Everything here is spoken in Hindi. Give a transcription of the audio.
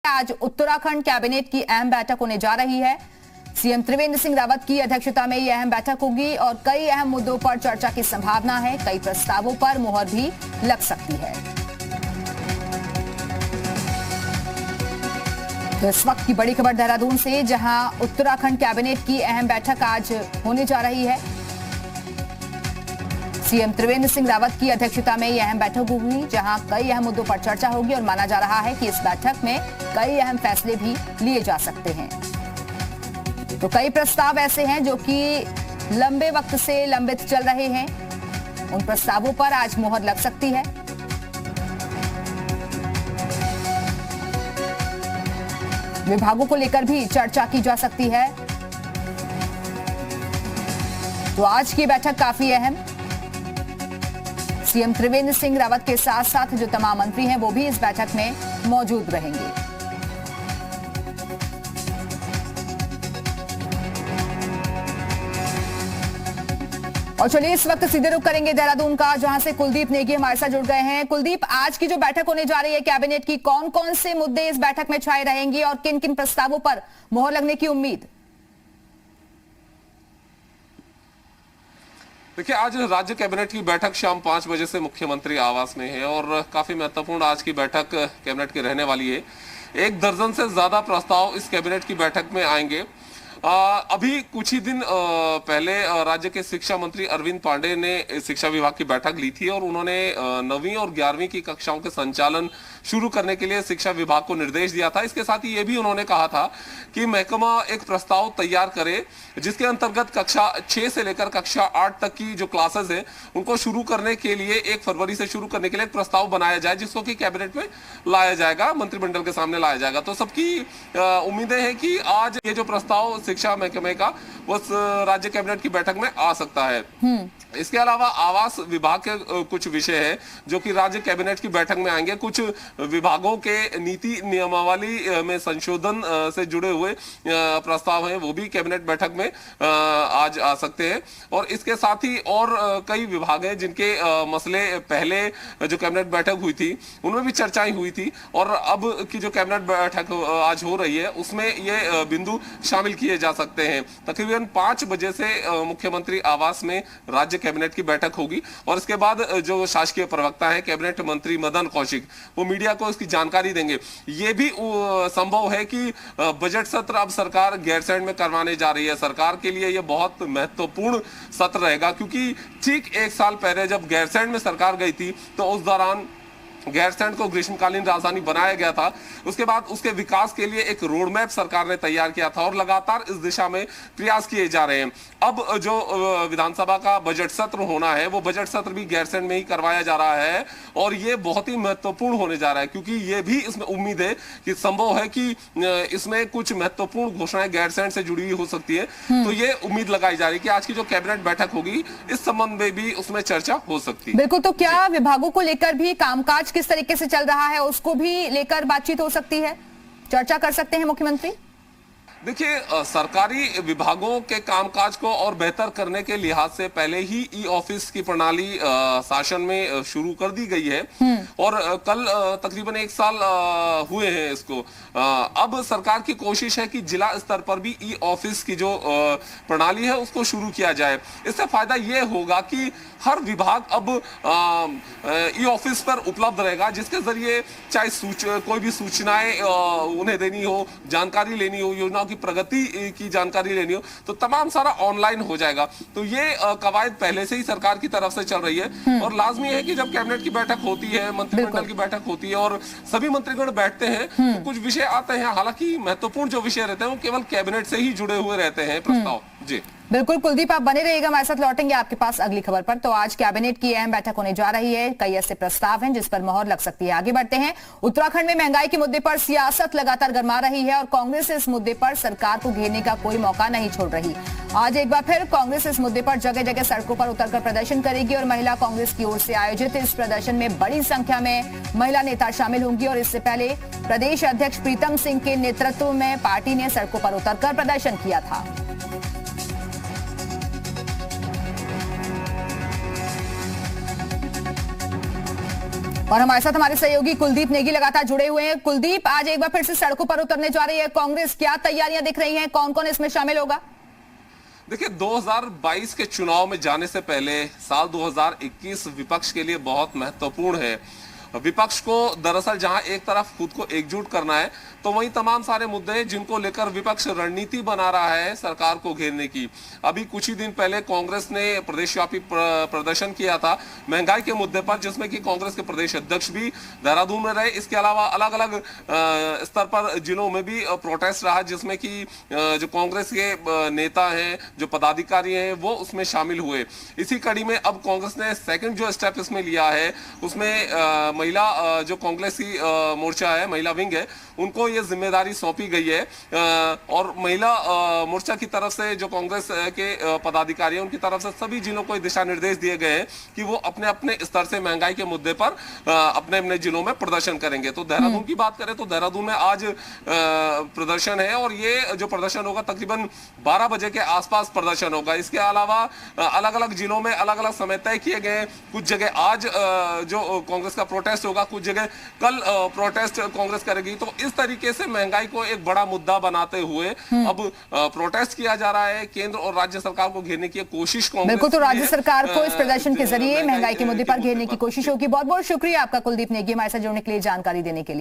आज उत्तराखंड कैबिनेट की अहम बैठक होने जा रही है। सीएम त्रिवेंद्र सिंह रावत की अध्यक्षता में यह अहम बैठक होगी और कई अहम मुद्दों पर चर्चा की संभावना है। कई प्रस्तावों पर मुहर भी लग सकती है। तो इस वक्त की बड़ी खबर देहरादून से, जहां उत्तराखंड कैबिनेट की अहम बैठक आज होने जा रही है। सीएम त्रिवेंद्र सिंह रावत की अध्यक्षता में यह अहम बैठक होगी, जहां कई अहम मुद्दों पर चर्चा होगी और माना जा रहा है कि इस बैठक में कई अहम फैसले भी लिए जा सकते हैं। तो कई प्रस्ताव ऐसे हैं जो कि लंबे वक्त से लंबित चल रहे हैं। उन प्रस्तावों पर आज मुहर लग सकती है। विभागों को लेकर भी चर्चा की जा सकती है। तो आज की बैठक काफी अहम। सीएम त्रिवेंद्र सिंह रावत के साथ साथ जो तमाम मंत्री हैं वो भी इस बैठक में मौजूद रहेंगे। और चलिए इस वक्त सीधे रुख करेंगे देहरादून का, जहां से कुलदीप नेगी हमारे साथ जुड़ गए हैं। कुलदीप, आज की जो बैठक होने जा रही है कैबिनेट की, कौन कौन से मुद्दे इस बैठक में छाए रहेंगे और किन किन प्रस्तावों पर मुहर लगने की उम्मीद? देखिए, आज राज्य कैबिनेट की बैठक शाम 5 बजे से मुख्यमंत्री आवास में है और काफी महत्वपूर्ण आज की बैठक कैबिनेट की रहने वाली है। 1 दर्जन से ज्यादा प्रस्ताव इस कैबिनेट की बैठक में आएंगे। अभी कुछ ही दिन पहले राज्य के शिक्षा मंत्री अरविंद पांडे ने शिक्षा विभाग की बैठक ली थी और उन्होंने 9वीं और 11वीं की कक्षाओं के संचालन शुरू करने के लिए शिक्षा विभाग को निर्देश दिया था। इसके साथ ही ये भी उन्होंने कहा था कि महकमा एक प्रस्ताव तैयार करे जिसके अंतर्गत कक्षा 6 से लेकर कक्षा 8 तक की जो क्लासेस हैं उनको शुरू करने के लिए 1 फरवरी से शुरू करने के लिए एक प्रस्ताव बनाया जाए, जिसको कि कैबिनेट में लाया जाएगा, मंत्रिमंडल के सामने लाया जाएगा। तो सबकी उम्मीदें हैं कि आज ये जो प्रस्ताव शिक्षा महकमे का उस राज्य कैबिनेट की बैठक में आ सकता है। इसके अलावा आवास विभाग के कुछ विषय हैं जो कि राज्य कैबिनेट की बैठक में आएंगे। कुछ विभागों के नीति नियमावली में संशोधन से जुड़े हुए प्रस्ताव हैं, वो भी कैबिनेट बैठक में आज आ सकते हैं। और इसके साथ ही और कई विभाग हैं जिनके मसले पहले जो कैबिनेट बैठक हुई थी उनमें भी चर्चाएं हुई थी और अब की जो कैबिनेट बैठक आज हो रही है उसमें ये बिंदु शामिल किए जा सकते हैं। तकरीबन 5 बजे से मुख्यमंत्री आवास में राज्य कैबिनेट की बैठक होगी और इसके बाद जो शासकीय प्रवक्ता है कैबिनेट मंत्री मदन कौशिक, वो मीडिया को इसकी जानकारी देंगे। ये भी संभव है कि बजट सत्र अब सरकार गैरसैंण में करवाने जा रही है। सरकार के लिए ये बहुत महत्वपूर्ण सत्र रहेगा, क्योंकि ठीक 1 साल पहले जब गैरसैंण में सरकार गई थी तो उस दौरान गैरसैंण को ग्रीष्मकालीन राजधानी बनाया गया था। उसके बाद उसके विकास के लिए एक रोड मैप सरकार ने तैयार किया था और लगातार इस दिशा में प्रयास किए जा रहे हैं। अब जो विधानसभा का बजट सत्र होना है वो बजट सत्र भी गैरसैंण में ही करवाया जा रहा है और ये बहुत ही महत्वपूर्ण होने जा रहा है, क्योंकि ये भी इसमें उम्मीद है कि संभव है कि इसमें कुछ महत्वपूर्ण घोषणाएं गैरसैंण से जुड़ी हुई हो सकती है। तो ये उम्मीद लगाई जा रही है कि आज की जो कैबिनेट बैठक होगी इस संबंध में भी उसमें चर्चा हो सकती है। बिल्कुल, तो क्या विभागों को लेकर भी कामकाज किस तरीके से चल रहा है उसको भी लेकर बातचीत हो सकती है, चर्चा कर सकते हैं मुख्यमंत्री? देखिए, सरकारी विभागों के कामकाज को और बेहतर करने के लिहाज से पहले ही ई ऑफिस की प्रणाली शासन में शुरू कर दी गई है और कल तकरीबन 1 साल हुए हैं इसको। अब सरकार की कोशिश है कि जिला स्तर पर भी ई ऑफिस की जो प्रणाली है उसको शुरू किया जाए। इससे फायदा ये होगा कि हर विभाग अब ई ऑफिस पर उपलब्ध रहेगा, जिसके जरिए चाहे कोई भी सूचनाएं उन्हें देनी हो, जानकारी लेनी हो, योजनाओं की प्रगति की जानकारी लेनी हो, तो तमाम सारा ऑनलाइन हो जाएगा। तो ये कवायद पहले से ही सरकार की तरफ से चल रही है और लाजमी है कि जब कैबिनेट की बैठक होती है, मंत्रिमंडल की बैठक होती है और सभी मंत्रीगण बैठते हैं तो कुछ विषय आते हैं। हालांकि महत्वपूर्ण जो विषय रहते हैं वो केवल कैबिनेट से ही जुड़े हुए रहते हैं प्रस्ताव। जी बिल्कुल कुलदीप, आप बने रहिएगा, हमारे साथ लौटेंगे आपके पास अगली खबर पर। तो आज कैबिनेट की अहम बैठक होने जा रही है। कई ऐसे प्रस्ताव हैं जिस पर मोहर लग सकती है। आगे बढ़ते हैं। उत्तराखंड में महंगाई के मुद्दे पर सियासत लगातार गरमा रही है और कांग्रेस इस मुद्दे पर सरकार को घेरने का कोई मौका नहीं छोड़ रही। आज एक बार फिर कांग्रेस इस मुद्दे पर जगह जगह सड़कों पर उतरकर प्रदर्शन करेगी और महिला कांग्रेस की ओर से आयोजित इस प्रदर्शन में बड़ी संख्या में महिला नेता शामिल होंगी। और इससे पहले प्रदेश अध्यक्ष प्रीतम सिंह के नेतृत्व में पार्टी ने सड़कों पर उतरकर प्रदर्शन किया था। और हमारे साथ हमारे सहयोगी कुलदीप नेगी लगातार जुड़े हुए हैं। कुलदीप, आज एक बार फिर से सड़कों पर उतरने जा रही है कांग्रेस, क्या तैयारियां दिख रही हैं, कौन कौन इसमें शामिल होगा? देखिए, 2022 के चुनाव में जाने से पहले साल 2021 विपक्ष के लिए बहुत महत्वपूर्ण है। विपक्ष को दरअसल जहां एक तरफ खुद को एकजुट करना है, तो वहीं तमाम सारे मुद्दे हैं जिनको लेकर विपक्ष रणनीति बना रहा है सरकार को घेरने की। अभी कुछ ही दिन पहले कांग्रेस ने प्रदेशव्यापी प्रदर्शन किया था महंगाई के मुद्दे पर, जिसमें कि कांग्रेस के प्रदेश अध्यक्ष भी देहरादून में रहे। इसके अलावा अलग अलग स्तर पर जिलों में भी प्रोटेस्ट रहा, जिसमें कि जो कांग्रेस के नेता हैं, जो पदाधिकारी हैं, वो उसमें शामिल हुए। इसी कड़ी में अब कांग्रेस ने सेकंड जो स्टेप इसमें लिया है, उसमें महिला जो कांग्रेस की मोर्चा है, महिला विंग है, उनको ये जिम्मेदारी सौंपी गई है। और महिला मोर्चा की तरफ से जो कांग्रेस के पदाधिकारी हैं, उनकी तरफ से सभी जिलों को दिशा निर्देश दिए गए हैं कि वो अपने अपने स्तर से महंगाई के मुद्दे पर अपने अपने जिलों में प्रदर्शन करेंगे। तो देहरादून की बात करें तो देहरादून में आज प्रदर्शन है, और ये जो प्रदर्शन होगा तकरीबन 12 बजे के आसपास प्रदर्शन होगा। इसके अलावा अलग अलग जिलों में अलग अलग समय तय किए गए। कुछ जगह आज जो कांग्रेस का प्रोटेस्ट होगा, कुछ जगह कल प्रोटेस्ट कांग्रेस करेगी। तो इस तरीके से महंगाई को एक बड़ा मुद्दा बनाते हुए अब प्रोटेस्ट किया जा रहा है। केंद्र और राज्य सरकार को घेरने की कोशिश कांग्रेस बिल्कुल, तो राज्य सरकार को इस प्रदर्शन के जरिए महंगाई के मुद्दे पर घेरने की कोशिश होगी। बहुत बहुत शुक्रिया आपका कुलदीप नेगी, हमारे साथ जुड़ने के लिए, जानकारी देने के लिए।